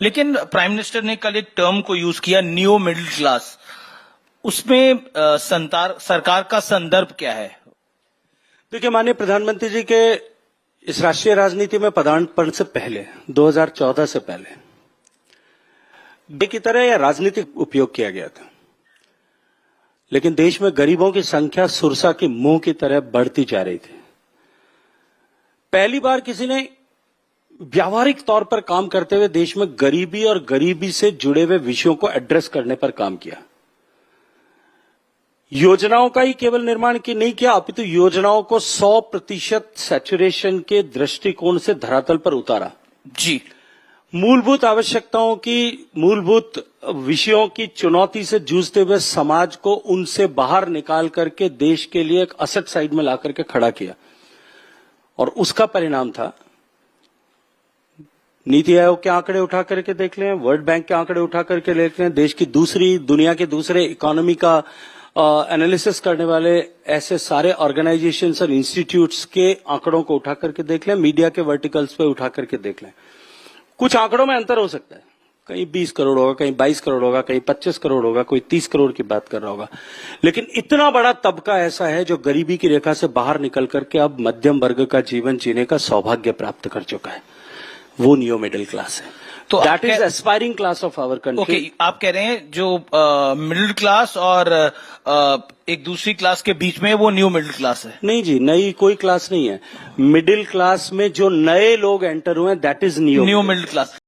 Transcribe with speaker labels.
Speaker 1: लेकिन prime minister ने कल एक टर्म को यूज किया, न्यू मिडिल क्लास। उसमें सरकार का संदर्भ क्या है?
Speaker 2: देखिए, माननीय प्रधानमंत्री जी के इस राष्ट्रीय राजनीति में पदार्पण से पहले 2014 से पहले बे की तरह यह राजनीतिक उपयोग किया गया था, लेकिन देश में गरीबों की संख्या सुरसा की मुंह की तरह बढ़ती जा रही थी। पहली बार किसी ने व्यावहारिक तौर पर काम करते हुए देश में गरीबी और गरीबी से जुड़े हुए विषयों को एड्रेस करने पर काम किया। योजनाओं का ही केवल निर्माण की नहीं किया, अपितु योजनाओं को 100% सैचुरेशन के दृष्टिकोण से धरातल पर उतारा।
Speaker 1: जी,
Speaker 2: मूलभूत आवश्यकताओं की, मूलभूत विषयों की चुनौती से जूझते हुए समाज को उनसे बाहर निकाल करके देश के लिए एक असेट साइड में ला करके खड़ा किया, और उसका परिणाम था नीति आयोग के आंकड़े उठा करके देख लें, वर्ल्ड बैंक के आंकड़े उठा करके देख लें, देश की दूसरी, दुनिया के दूसरे इकोनॉमी का एनालिसिस करने वाले ऐसे सारे ऑर्गेनाइजेशंस और इंस्टीट्यूट्स के आंकड़ों को उठा करके देख लें, मीडिया के वर्टिकल्स पे उठा करके देख लें। कुछ आंकड़ों में अंतर हो सकता है, कहीं 20 करोड़ होगा, कहीं 22 करोड़ होगा, कहीं 25 करोड़ होगा, कोई 30 करोड़ की बात कर रहा होगा, लेकिन इतना बड़ा तबका ऐसा है जो गरीबी की रेखा से बाहर निकल करके अब मध्यम वर्ग का जीवन जीने का सौभाग्य प्राप्त कर चुका है। वो न्यू मिडिल क्लास है। तो that is aspiring class of our country.
Speaker 1: Okay, आप कह रहे हैं जो मिडिल क्लास और एक दूसरी क्लास के बीच में वो न्यू मिडिल क्लास है?
Speaker 2: नहीं जी, नई कोई क्लास नहीं है। मिडिल क्लास में जो नए लोग एंटर हुए हैं, that is new
Speaker 1: middle class.